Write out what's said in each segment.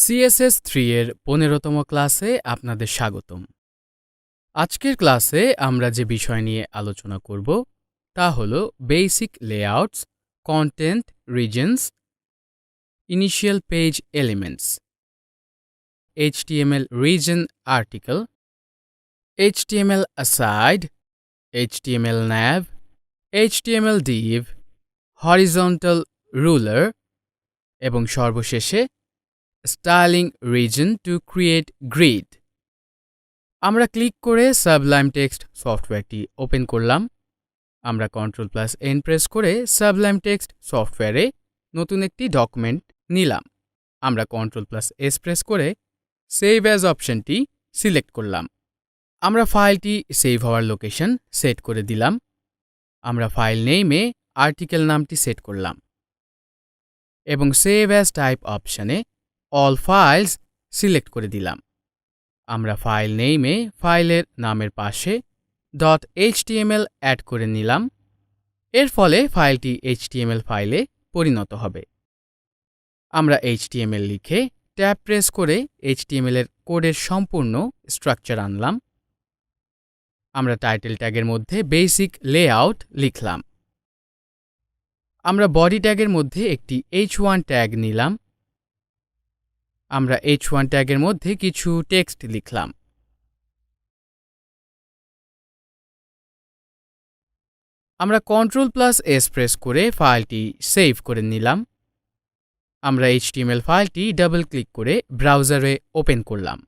CSS3 এর 15তম ক্লাসে আপনাদের স্বাগতম। আজকের ক্লাসে আমরা যে বিষয় নিয়ে আলোচনা করব তা হলো basic layouts, content, reasons, initial page elements, HTML reason article, HTML aside, HTML nav, HTML div, horizontal ruler এবং সর্বশেষে styling reason to create grid. আমরা ক্লিক করে সাবলাইম টেক্সট সফটওয়্যারটি ওপেন করলাম। আমরা Ctrl+N প্রেস করে সাবলাইম টেক্সট সফটওয়্যারে নতুন একটি ডকুমেন্ট নিলাম। আমরা Ctrl+S প্রেস করে সেভ অ্যাজ অপশনটি সিলেক্ট করলাম। আমরা ফাইলটি সেভ হওয়ার লোকেশন সেট করে দিলাম। আমরা ফাইল নেইমে আর্টিকেল নামটি সেট করলাম এবং সেভ অ্যাজ টাইপ অপশনে অল ফাইলস সিলেক্ট করে দিলাম। আমরা ফাইল নেইমে ফাইলের নামের পাশে .html অ্যাড করে নিলাম। এর ফলে ফাইলটি HTML ফাইলে পরিণত হবে। আমরা HTML লিখে ট্যাব প্রেস করে HTML এর কোডের সম্পূর্ণ স্ট্রাকচার আনলাম। আমরা টাইটেল ট্যাগের মধ্যে বেসিক লেআউট লিখলাম। আমরা বডি ট্যাগের মধ্যে একটি h1 ট্যাগ নিলাম। আমরা h1 ট্যাগের মধ্যে কিছু টেক্সট লিখলাম। আমরা Ctrl+S প্রেস করে ফাইলটি সেভ করে নিলাম। আমরা HTML ফাইলটি ডাবল ক্লিক করে ব্রাউজারে ওপেন করলাম।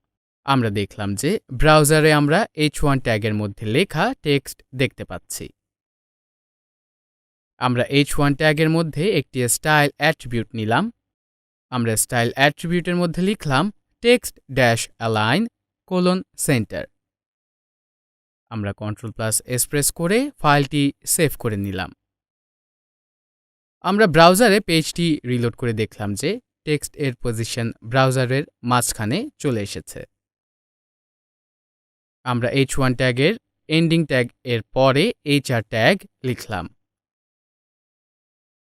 আমরা দেখলাম যে ব্রাউজারে আমরা h1 ট্যাগের মধ্যে লেখা টেক্সট দেখতে পাচ্ছি। আমরা h1 ট্যাগের মধ্যে একটি স্টাইল অ্যাট্রিবিউট নিলাম। আমরা স্টাইল অ্যাট্রিবিউটের মধ্যে লিখলাম text-align: center। আমরা Ctrl+S প্রেস করে ফাইলটি সেভ করে নিলাম। আমরা ব্রাউজারে পেজটি রিলোড করে দেখলাম যে টেক্সট এর পজিশন ব্রাউজারের মাঝখানে চলে এসেছে। আমরা h1 ট্যাগের এন্ডিং ট্যাগ এর পরে hr ট্যাগ লিখলাম।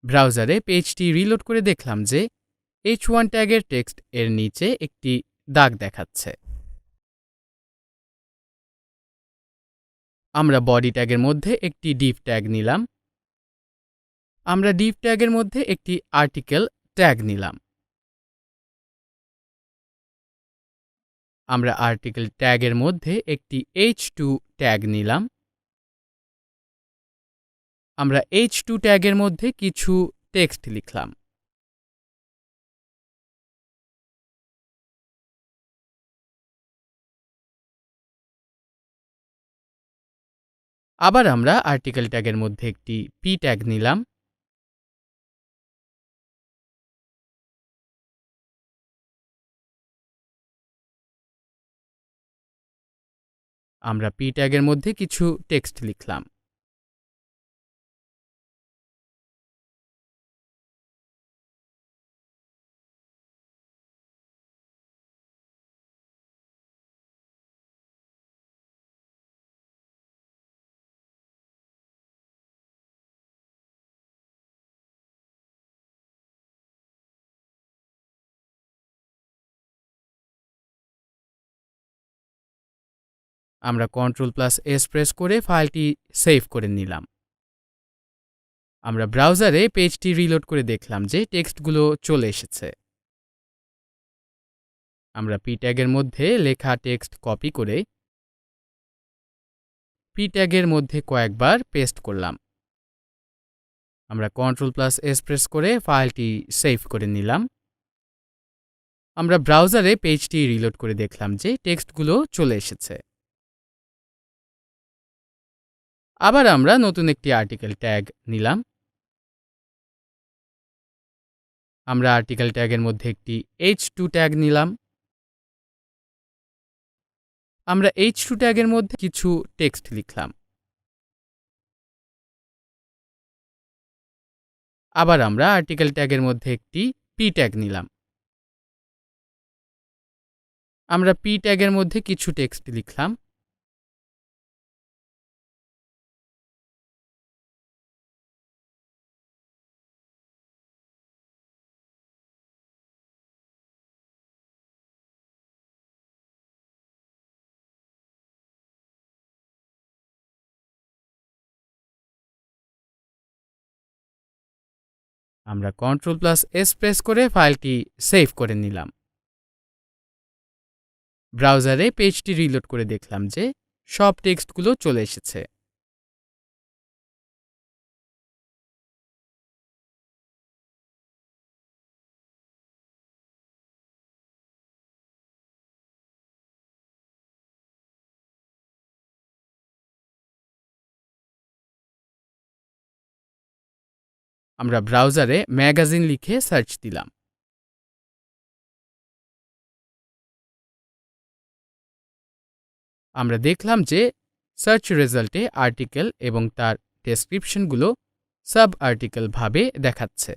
ব্রাউজারে পেজটি রিলোড করে দেখলাম যে h1 ট্যাগের টেক্সট এর নিচে একটি দাগ দেখাচ্ছে। আমরা বডি ট্যাগের মধ্যে একটি div ট্যাগ নিলাম। আমরা div ট্যাগের মধ্যে একটি আর্টিকেল ট্যাগ নিলাম। আমরা আর্টিকেল ট্যাগের মধ্যে একটি h2 ট্যাগ নিলাম। আমরা h2 ট্যাগের মধ্যে কিছু টেক্সট লিখলাম। আবার আমরা আর্টিকেল ট্যাগের মধ্যে একটি p ট্যাগ নিলাম। আমরা p ট্যাগের মধ্যে কিছু টেক্সট লিখলাম। আমরা Ctrl+S প্রেস করে ফাইলটি সেভ করে নিলাম। আমরা ব্রাউজারে পেজটি রিলোড করে দেখলাম যে টেক্সটগুলো চলে এসেছে। আমরা p ট্যাগের মধ্যে লেখা টেক্সট কপি করে p ট্যাগের মধ্যে কয়েকবার পেস্ট করলাম। আমরা Ctrl+S প্রেস করে ফাইলটি সেভ করে নিলাম। আমরা ব্রাউজারে পেজটি রিলোড করে দেখলাম যে টেক্সটগুলো চলে এসেছে। আবার আমরা নতুন একটি আর্টিকেল ট্যাগ নিলাম। আমরা আর্টিকেল ট্যাগের মধ্যে একটি h2 ট্যাগ নিলাম। আমরা h2 ট্যাগের মধ্যে কিছু টেক্সট লিখলাম। আবার আমরা আর্টিকেল ট্যাগের মধ্যে একটি p ট্যাগ নিলাম। আমরা p ট্যাগের মধ্যে কিছু টেক্সট লিখলাম। আমরা Ctrl+S প্রেস করে ফাইলটি সেভ করে নিলাম। ব্রাউজারে পেজটি রিলোড করে দেখলাম যে সব টেক্সটগুলো চলে এসেছে। আমরা ব্রাউজারে ম্যাগাজিন লিখে সার্চ দিলাম। আমরা দেখলাম যে সার্চ রেজাল্টে আর্টিকেল এবং তার ডেসক্রিপশনগুলো সাব আর্টিকেল ভাবে দেখাচ্ছে।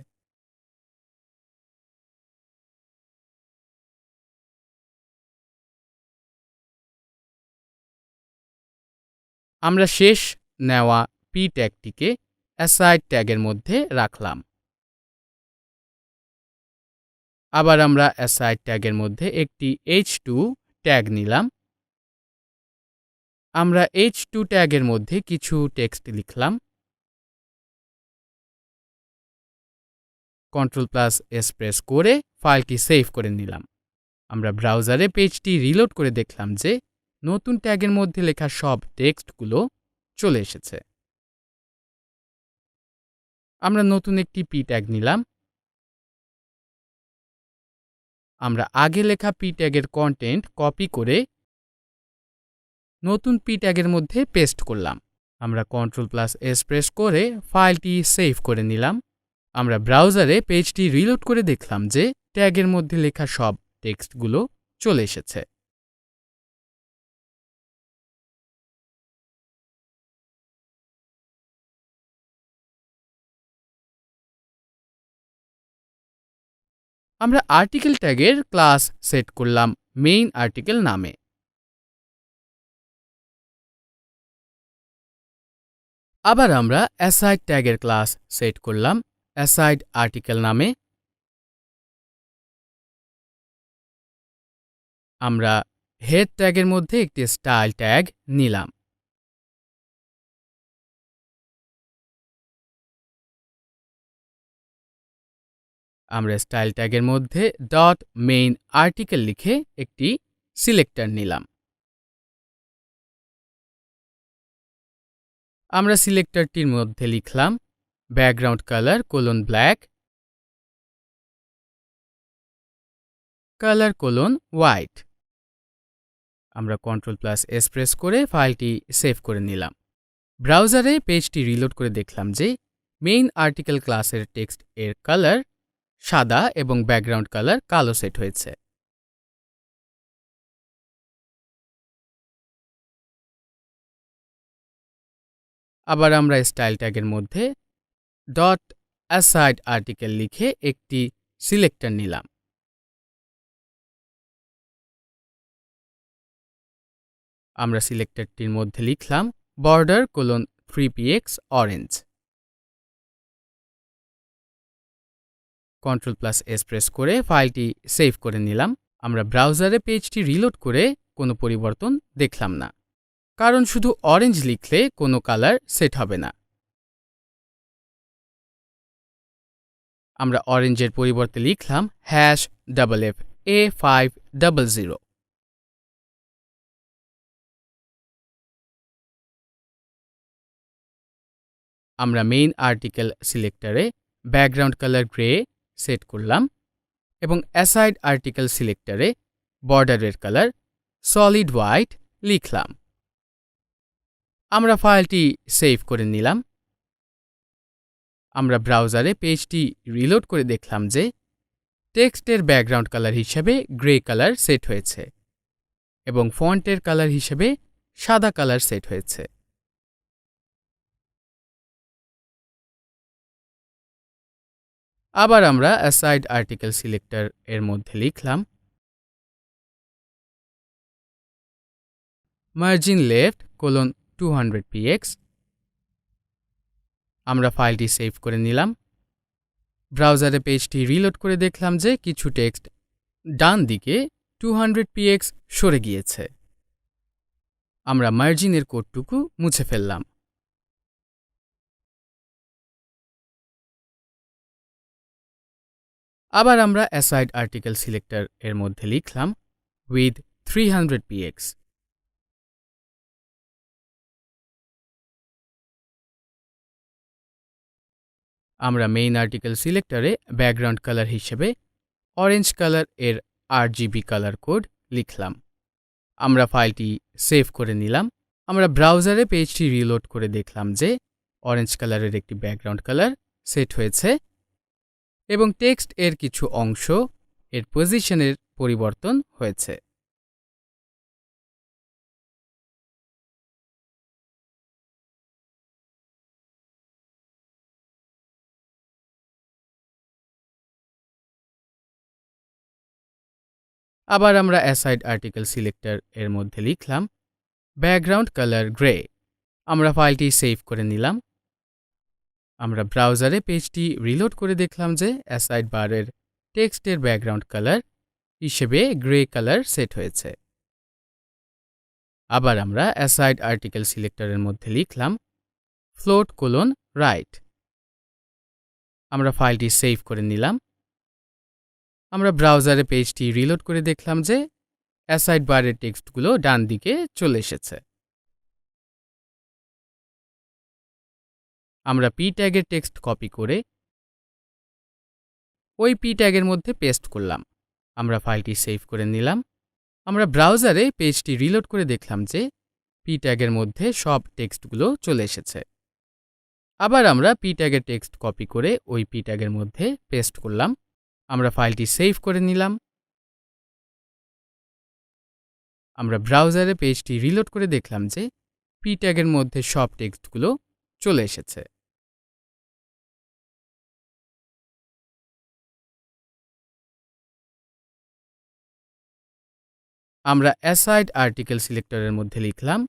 আমরা শেষ নেওয়া পি ট্যাগটিকে অ্যাসাইড ট্যাগের মধ্যে রাখলাম। আবার আমরা অ্যাসাইড ট্যাগের মধ্যে একটি h2 ট্যাগ নিলাম। আমরা h2 ট্যাগের মধ্যে কিছু টেক্সট লিখলাম। Ctrl+S প্রেস করে ফাইলটি সেভ করে নিলাম। আমরা ব্রাউজারে পেজটি রিলোড করে দেখলাম যে নতুন ট্যাগের মধ্যে লেখা সব টেক্সটগুলো চলে এসেছে। আমরা নতুন একটি পি ট্যাগ নিলাম। আমরা আগে লেখা পি ট্যাগের কন্টেন্ট কপি করে নতুন পি ট্যাগের মধ্যে পেস্ট করলাম। আমরা Ctrl+S প্রেস করে ফাইলটি সেভ করে নিলাম। আমরা ব্রাউজারে পেজটি রিলোড করে দেখলাম যে ট্যাগের মধ্যে লেখা সব টেক্সটগুলো চলে এসেছে। আমরা আর্টিকেল ট্যাগের ক্লাস সেট করলাম মেইন আর্টিকেল নামে। আবার আমরা অ্যাসাইড ট্যাগের ক্লাস সেট করলাম অ্যাসাইড আর্টিকেল নামে। আমরা হেড ট্যাগের মধ্যে একটি স্টাইল ট্যাগ নিলাম। আমরা স্টাইল ট্যাগের মধ্যে ডট মেইন আর্টিকেল লিখে একটি সিলেক্টর নিলাম। আমরা সিলেক্টরটির মধ্যে লিখলাম background colour black, colour white. আমরা Ctrl+S প্রেস করে ফাইলটি সেভ করে নিলাম। ব্রাউজারে পেজটি রিলোড করে দেখলাম যে মেইন আর্টিকেল ক্লাসের টেক্সট এর কালার সাদা এবং ব্যাকগ্রাউন্ড কালার কালো সেট হয়েছে। আবার আমরা স্টাইল ট্যাগের মধ্যে ডট অ্যাসাইড আর্টিকেল লিখে একটি সিলেক্টর নিলাম। আমরা সিলেক্টরটির মধ্যে লিখলাম border 3px orange. Ctrl+S press করে ফাইলটি সেভ করে নিলাম। আমরা ব্রাউজারে পেজটি রিলোড করে কোনো পরিবর্তন দেখলাম না, কারণ শুধু অরেঞ্জ লিখলে কোনো কালার সেট হবে না। আমরা অরেঞ্জের পরিবর্তে লিখলাম #FFA500। আমরা মেইন আর্টিকেল সিলেক্টরে ব্যাকগ্রাউন্ড কালার গ্রে সেট করলাম এবং অ্যাসাইড আর্টিকেল সিলেক্টরে বর্ডারের কালার সলিড হোয়াইট লিখলাম। আমরা ফাইলটি সেভ করে নিলাম। আমরা ব্রাউজারে পেজটি রিলোড করে দেখলাম যে টেক্সটের ব্যাকগ্রাউন্ড কালার হিসেবে গ্রে কালার সেট হয়েছে এবং ফন্টের কালার হিসেবে সাদা কালার সেট হয়েছে। আবার আমরা অ্যাসাইড আর্টিকেল সিলেক্টর এর মধ্যে লিখলাম মার্জিন লেফট 200px। আমরা ফাইলটি সেভ করে নিলাম। ব্রাউজারে পেজটি রিলোড করে দেখলাম যে কিছু টেক্সট ডান দিকে 200px সরে গিয়েছে। আমরা মার্জিনের কোডটুকু মুছে ফেললাম। আবার আমরা অ্যাসাইড আর্টিকেল সিলেক্টর এর মধ্যে লিখলাম উইথ 300 px। আমরা মেইন আর্টিকেল সিলেক্টরে ব্যাকগ্রাউন্ড কালার হিসেবে অরেঞ্জ কালার এর RGB কালার কোড লিখলাম। আমরা ফাইলটি সেভ করে নিলাম। আমরা ব্রাউজারে পেজটি রিলোড করে দেখলাম যে অরেঞ্জ কালারের একটি ব্যাকগ্রাউন্ড কালার সেট হয়েছে এবং টেক্সট এর কিছু অংশ এর পজিশনের পরিবর্তন হয়েছে। আবার আমরা অ্যাসাইড আর্টিকেল সিলেক্টর এর মধ্যে লিখলাম ব্যাকগ্রাউন্ড কালার গ্রে। আমরা ফাইলটি সেভ করে নিলাম। আমরা ব্রাউজারে পেজটি রিলোড করে দেখলাম যে অ্যাসাইড বারের টেক্সটের ব্যাকগ্রাউন্ড কালার হিসেবে গ্রে কালার সেট হয়েছে। আবার আমরা অ্যাসাইড আর্টিকেল সিলেক্টরের মধ্যে লিখলাম float:right। আমরা ফাইলটি সেভ করে নিলাম। আমরা ব্রাউজারে পেজটি রিলোড করে দেখলাম যে অ্যাসাইড বারের টেক্সটগুলো ডান দিকে চলে এসেছে। আমরা p ট্যাগের টেক্সট কপি করে ওই p ট্যাগের মধ্যে পেস্ট করলাম। আমরা ফাইলটি সেভ করে নিলাম। আমরা ব্রাউজারে পেজটি রিলোড করে দেখলাম যে p ট্যাগের মধ্যে সব টেক্সটগুলো চলে এসেছে। আবার আমরা p ট্যাগের টেক্সট কপি করে ওই p ট্যাগের মধ্যে পেস্ট করলাম। আমরা ফাইলটি সেভ করে নিলাম। আমরা ব্রাউজারে পেজটি রিলোড করে দেখলাম যে p ট্যাগের মধ্যে সব টেক্সটগুলো চলে এসেছে। আমরা অ্যাসাইড আর্টিকেল সিলেক্টরের মধ্যে লিখলাম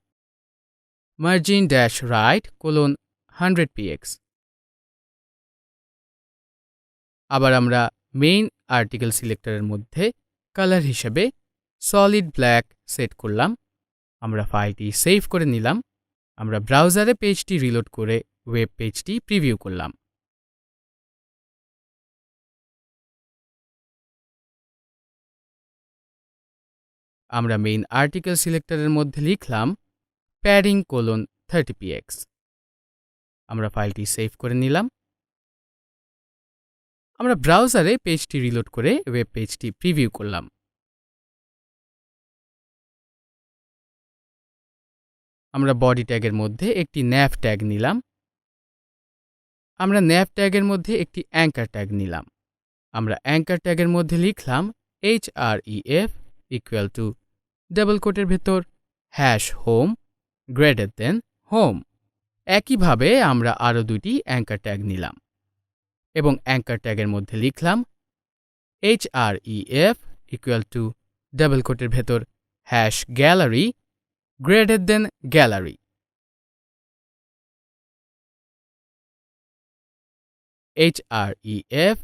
margin-right: 100 px। আবার আমরা মেইন আর্টিকেল সিলেক্টরের মধ্যে কালার হিসেবে সলিড ব্ল্যাক সেট করলাম। আমরা ফাইলটি সেভ করে নিলাম। আমরা ব্রাউজারে পেজটি রিলোড করে ওয়েব পেজটি প্রিভিউ করলাম। আমরা মেইন আর্টিকেল সিলেক্টরের মধ্যে লিখলাম padding:30 px। আমরা ফাইলটি সেভ করে নিলাম। আমরা ব্রাউজারে পেজটি রিলোড করে ওয়েব পেজটি প্রিভিউ করলাম। আমরা বডি ট্যাগের মধ্যে একটি nav ট্যাগ নিলাম। আমরা nav ট্যাগের মধ্যে একটি অ্যাঙ্কার ট্যাগ নিলাম। আমরা অ্যাঙ্কার ট্যাগের মধ্যে লিখলাম href ডাবল কোটের ভেতর #home >home। একইভাবে আমরা আরও দুটি অ্যাঙ্কার ট্যাগ নিলাম এবং অ্যাঙ্কার ট্যাগের মধ্যে লিখলাম href ডাবল কোটের ভেতর #gallery >gallery। href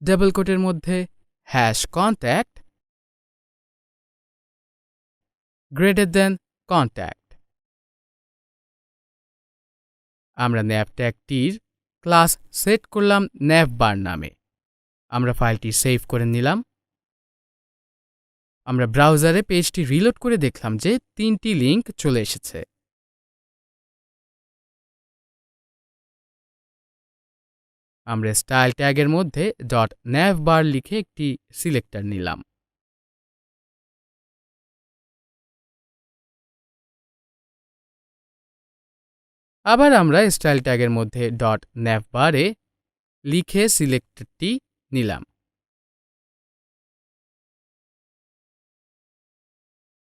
ডাবল কোটের মধ্যে #contact contact। আমরা nav ট্যাগটির ক্লাস সেট করলাম navbar নামে। আমরা ফাইলটি সেভ করে নিলাম। আমরা ব্রাউজারে পেজটি রিলোড করে দেখলাম যে 3টি লিঙ্ক চলে এসেছে। আমরা স্টাইল ট্যাগের মধ্যে .navbar লিখে একটি সিলেক্টর নিলাম। আবার আমরা স্টাইল ট্যাগের মধ্যে .navbar এ লিখে সিলেক্টরটি নিলাম।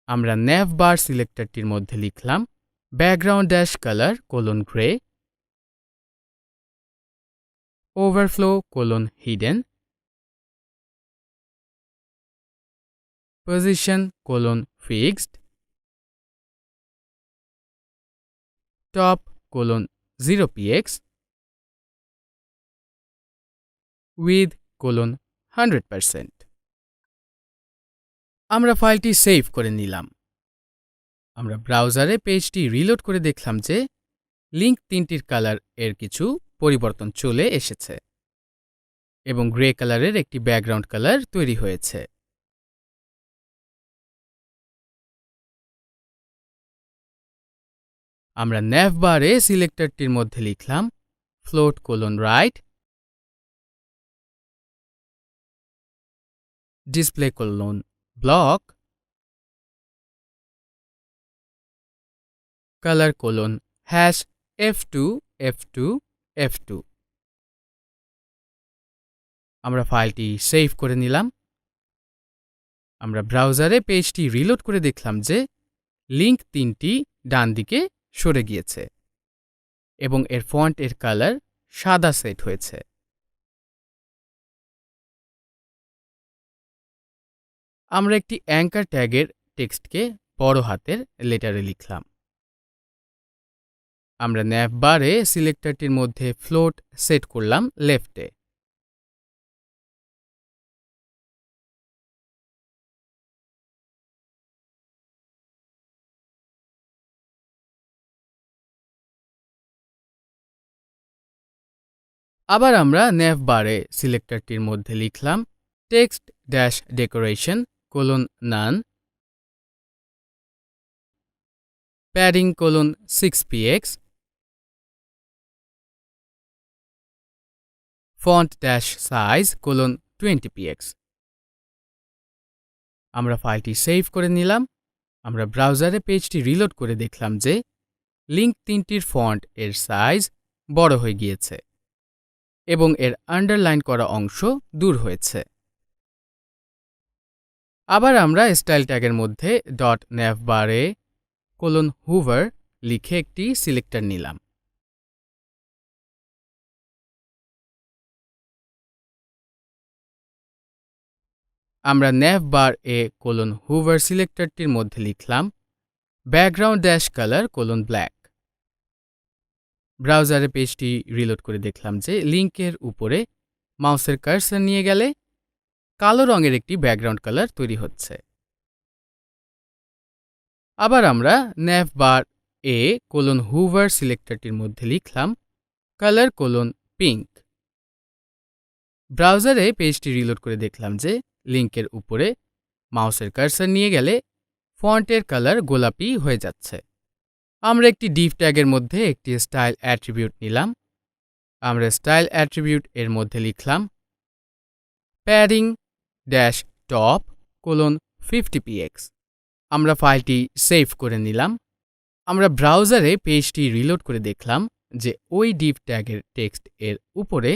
আমরা navbar সিলেক্টরটির মধ্যে লিখলাম background-color: gray overflow: hidden position: fixed top: 0 px width: 100%। আমরা ফাইলটি সেভ করে নিলাম। আমরা ব্রাউজারে পেজটি রিলোড করে দেখলাম যে লিঙ্ক 3টির কালার এর কিছু পরিবর্তন চলে এসেছে। এবং গ্রে কালারের একটি ব্যাকগ্রাউন্ড কালার তৈরি হয়েছে। আমরা nav বারে সিলেক্টরটির মধ্যে লিখলাম float: right, display: block, color: #f2 f2 f2। আমরা ফাইলটি সেভ করে নিলাম। আমরা ব্রাউজারে পেজটি রিলোড করে দেখলাম যে লিংক 3টি ডান দিকে সরে গিয়েছে এবং এর ফন্ট এর কালার সাদা সেট হয়েছে। আমরা একটি অ্যাঙ্কার ট্যাগের টেক্সটকে বড় হাতের লেটারে লিখলাম। আমরা nav বারে সিলেক্টরটির মধ্যে ফ্লোট সেট করলাম লেফটে। আবার আমরা nav বারে সিলেক্টরটির মধ্যে লিখলাম text dash decoration none, padding 6px, font dash size 20px। আমরা ফাইলটি সেভ করে নিলাম। আমরা ব্রাউজারে পেজটি রিলোড করে দেখলাম যে লিংক 3টির ফন্ট এর সাইজ বড় হয়ে গিয়েছে এবং এর আন্ডারলাইন করা অংশ দূর হয়েছে। আবার আমরা স্টাইল ট্যাগের মধ্যে .navbar :hoover লিখে একটি সিলেক্টর নিলাম। আমরা navbar :hoover সিলেক্টরটির মধ্যে লিখলাম ব্যাকগ্রাউন্ড ড্যাশ কালার black। ব্রাউজারে পেজটি রিলোড করে দেখলাম যে লিংকের উপরে মাউসের কার্সর নিয়ে গেলে কালো রঙের একটি ব্যাকগ্রাউন্ড কালার তৈরি হচ্ছে। আবার আমরা navbar :hoover সিলেক্টরটির মধ্যে লিখলাম কালার pink। ব্রাউজারে পেজটি রিলোড করে দেখলাম যে লিংকের উপরে মাউসের কার্সর নিয়ে গেলে ফন্টের কালার গোলাপি হয়ে যাচ্ছে। আমরা একটি div ট্যাগের মধ্যে একটি স্টাইল অ্যাট্রিবিউট নিলাম। আমরা স্টাইল অ্যাট্রিবিউট এর মধ্যে লিখলাম প্যাডিং ড্যাশ টপ 50px। আমরা ফাইলটি সেভ করে নিলাম। আমরা ব্রাউজারে পেজটি রিলোড করে দেখলাম যে ওই div ট্যাগের টেক্সট এর উপরে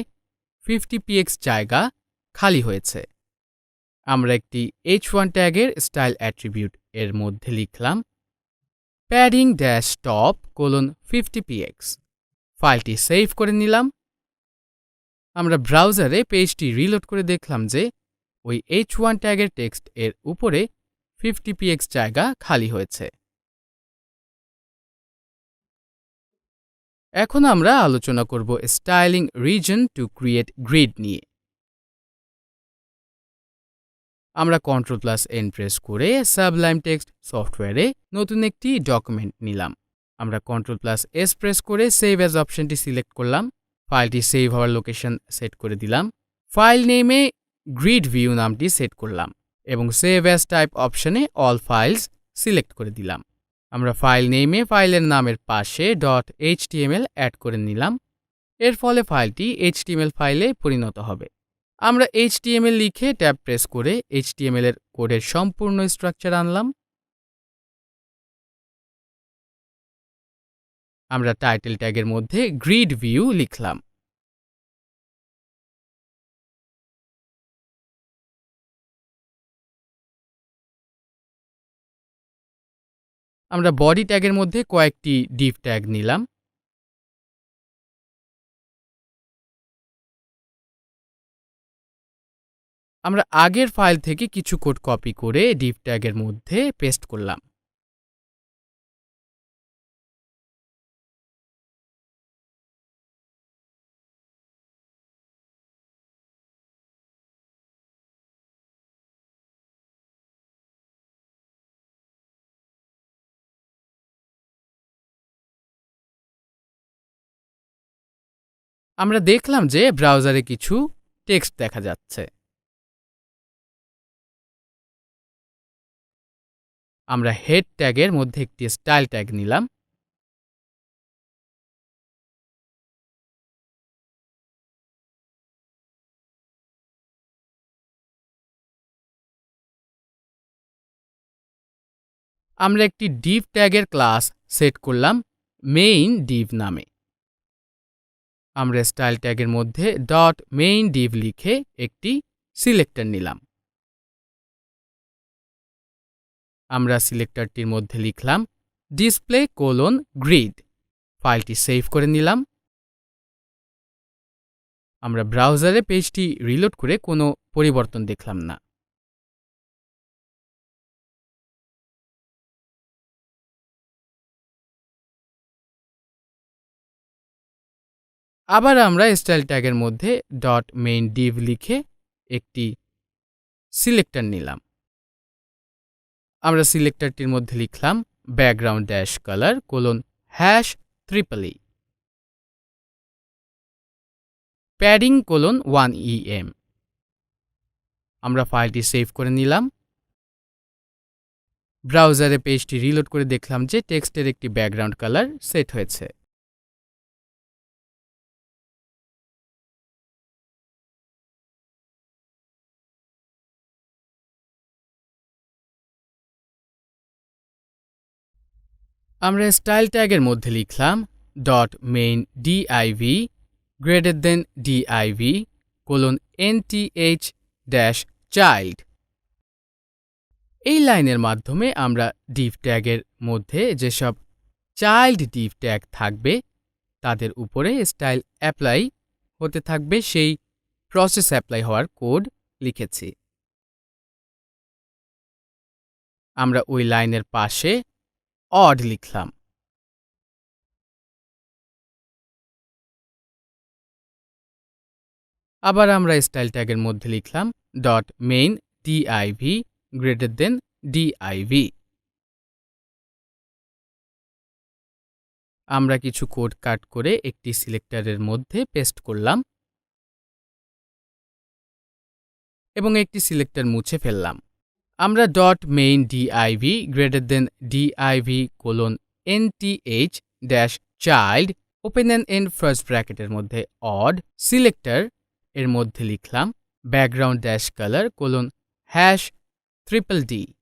50px জায়গা খালি হয়েছে। আমরা একটি h1 ট্যাগের স্টাইল অ্যাট্রিবিউট এর মধ্যে লিখলাম প্যাডিং ড্যাশ টপ 50px। ফাইলটি সেভ করে নিলাম। আমরা ব্রাউজারে পেজটি রিলোড করে দেখলাম যে ওই h1 ট্যাগের টেক্সট এর উপরে 50px জায়গা খালি হয়েছে। এখন আমরা আলোচনা করব styling reason to create grid নিয়ে। আমরা Ctrl+N প্রেস করে সাবলাইম টেক্সট সফটওয়্যারে নতুন একটি ডকুমেন্ট নিলাম। আমরা Ctrl+S প্রেস করে সেভ অ্যাজ অপশনটি সিলেক্ট করলাম। ফাইলটি সেভ হওয়ার লোকেশন সেট করে দিলাম। ফাইল নেমে গ্রিড ভিউ নামটি সেট করলাম এবং সেভ অ্যাজ টাইপ অপশনে অল ফাইলস সিলেক্ট করে দিলাম। আমরা ফাইল নেমে ফাইলের নামের পাশে .html অ্যাড করে নিলাম। এর ফলে ফাইলটি HTML ফাইলে পরিণত হবে। আমরা HTML লিখে ট্যাব প্রেস করে HTML এর কোডের সম্পূর্ণ স্ট্রাকচার আনলাম। আমরা টাইটেল ট্যাগের মধ্যে গ্রিড ভিউ লিখলাম। আমরা বডি ট্যাগের মধ্যে কয়েকটি div ট্যাগ নিলাম। আমরা আগের ফাইল থেকে কিছু কোড কপি করে div ট্যাগের মধ্যে পেস্ট করলাম। আমরা দেখলাম যে ব্রাউজারে কিছু টেক্সট দেখা যাচ্ছে। আমরা হেড ট্যাগের মধ্যে একটি স্টাইল ট্যাগ নিলাম। আমরা একটি div ট্যাগের ক্লাস সেট করলাম মেইন div নামে। আমরা স্টাইল ট্যাগের মধ্যে ডট মেইন div লিখে একটি সিলেক্টর নিলাম। আমরা সিলেক্টরটির মধ্যে লিখলাম display:grid। ফাইলটি সেভ করে নিলাম। আমরা ব্রাউজারে পেজটি রিলোড করে কোনো পরিবর্তন দেখলাম না। আবার আমরা স্টাইল ট্যাগের মধ্যে ডট মেইন div লিখে একটি সিলেক্টর নিলাম। আমরা সিলেক্টরটির মধ্যে লিখলাম background dash colour ###, padding 1em। আমরা ফাইলটি সেভ করে নিলাম। ব্রাউজারে পেজটি রিলোড করে দেখলাম যে টেক্সটের একটি ব্যাকগ্রাউন্ড কালার সেট হয়েছে। আমরা স্টাইল ট্যাগের মধ্যে লিখলাম dot main div greater than div nth-child। এই লাইনের মাধ্যমে আমরা div ট্যাগের মধ্যে যেসব চাইল্ড div ট্যাগ থাকবে তাদের উপরে স্টাইল অ্যাপ্লাই হতে থাকবে সেই প্রসেস অ্যাপ্লাই হওয়ার কোড লিখেছি। আমরা ওই লাইনের পাশে অড লিখলাম। আবার আমরা স্টাইল ট্যাগের মধ্যে লিখলাম dot main div greater than div। আমরা কিছু কোড কাট করে একটি সিলেক্টরের মধ্যে পেস্ট করলাম এবং একটি সিলেক্টর মুছে ফেললাম। আমরা dot main div greater than div nth-child open and end first ব্র্যাকেটের মধ্যে অড সিলেক্টর এর মধ্যে লিখলাম ব্যাকগ্রাউন্ড ড্যাশ কালার ###.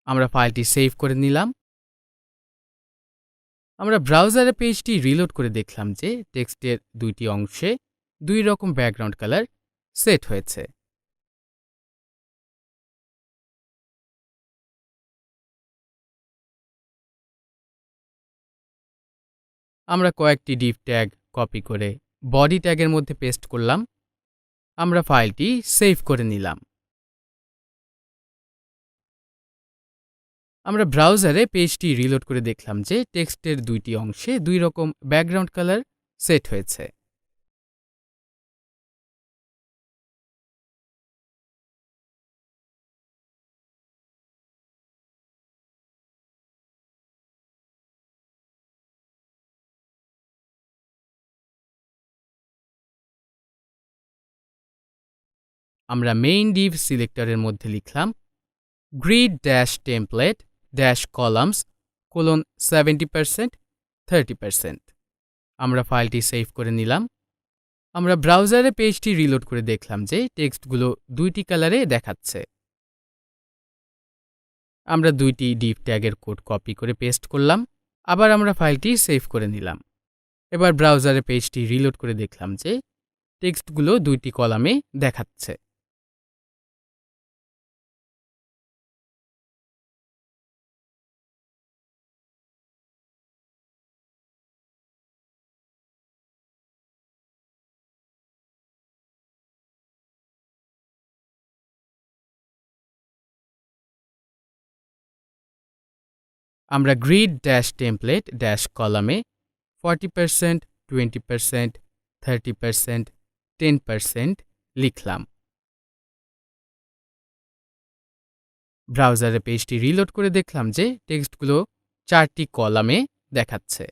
আমরা ফাইলটি সেভ করে নিলাম। আমরা ব্রাউজারে পেজটি রিলোড করে দেখলাম যে টেক্সটের দুইটি অংশে দুই রকম ব্যাকগ্রাউন্ড কালার সেট হয়েছে। আমরা কয়েকটি div ট্যাগ কপি করে বডি ট্যাগের মধ্যে পেস্ট করলাম। আমরা ফাইলটি সেভ করে নিলাম। আমরা ব্রাউজারে পেজটি রিলোড করে দেখলাম যে টেক্সটের দুইটি অংশে দুই রকম ব্যাকগ্রাউন্ড কালার সেট হয়েছে। আমরা মেইন div সিলেক্টরের মধ্যে লিখলাম grid-template-columns 70% 30%। আমরা ফাইলটি সেভ করে নিলাম। আমরা ব্রাউজারে পেজটি রিলোড করে দেখলাম যে টেক্সটগুলো দুইটি কালারে দেখাচ্ছে। আমরা দুইটি div ট্যাগের কোড কপি করে পেস্ট করলাম। আবার আমরা ফাইলটি সেভ করে নিলাম। এবার ব্রাউজারে পেজটি রিলোড করে দেখলাম যে টেক্সটগুলো দুইটি কলামে দেখাচ্ছে। আমরা grid-template-column-এ 40%, 20%, 30%, 10% লিখলাম। ব্রাউজারে পেজটি রিলোড করে দেখলাম যে টেক্সটগুলো 4টি কলামে দেখাচ্ছে।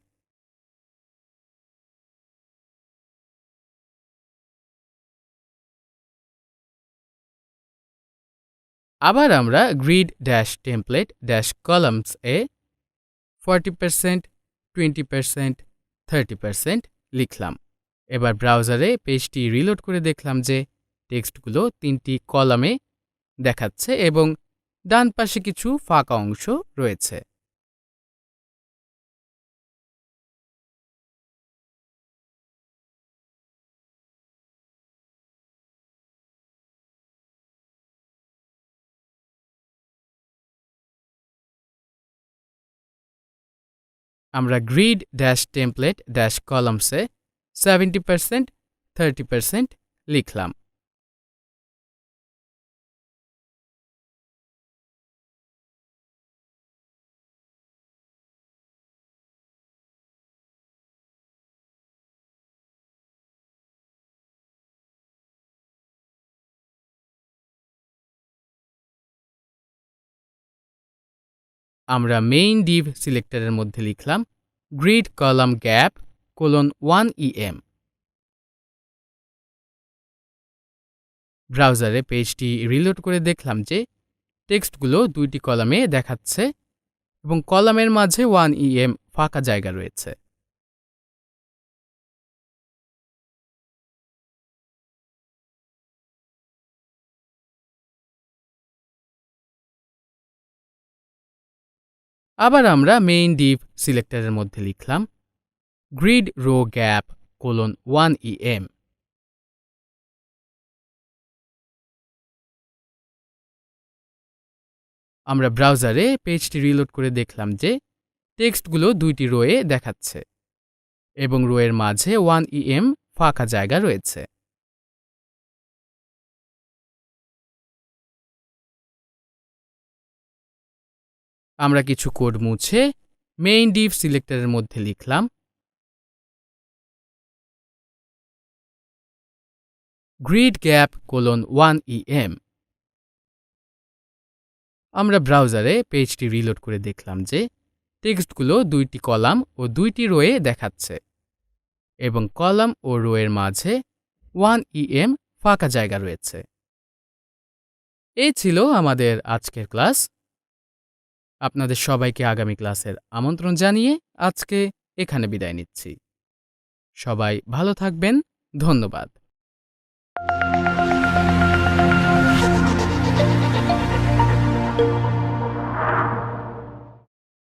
আবার আমরা grid dash template dash columns এ 40%, 20%, 30% লিখলাম। এবার ব্রাউজারে পেজটি রিলোড করে দেখলাম যে টেক্সটগুলো 3টি কলামে দেখাচ্ছে এবং ডান পাশে কিছু ফাঁকা অংশ রয়েছে। আমরা গ্রিড ড্যাশ টেমপ্লেট ড্যাশ কলামসে 70%, 30% লিখলাম। আমরা মেইন ডিভ সিলেক্টরের মধ্যে লিখলাম গ্রিড কলাম গ্যাপ :1 em। ব্রাউজারে পেজটি রিলোড করে দেখলাম যে টেক্সটগুলো 2টি কলামে দেখাচ্ছে এবং কলামের মাঝে 1 em ফাঁকা জায়গা রয়েছে। আবার আমরা মেইন ডিভ সিলেক্টরের মধ্যে লিখলাম গ্রিড রো গ্যাপ :1 em। আমরা ব্রাউজারে পেজটি রিলোড করে দেখলাম যে টেক্সটগুলো 2টি রোয়ে দেখাচ্ছে এবং রোয়ের মাঝে 1 em ফাঁকা জায়গা রয়েছে। আমরা কিছু কোড মুছে মেইন ডিভ সিলেক্টরের মধ্যে লিখলাম গ্রিড গ্যাপ :1 em। আমরা ব্রাউজারে পেজটি রিলোড করে দেখলাম যে টেক্সটগুলো 2টি কলাম ও 2টি রোয়ে দেখাচ্ছে এবং কলাম ও রোয়ের মাঝে 1 em ফাঁকা জায়গা রয়েছে। এই ছিল আমাদের আজকের ক্লাস। আপনাদের সবাইকে আগামী ক্লাসের আমন্ত্রণ জানিয়ে আজকে এখানে বিদায় নিচ্ছি। সবাই ভালো থাকবেন। ধন্যবাদ।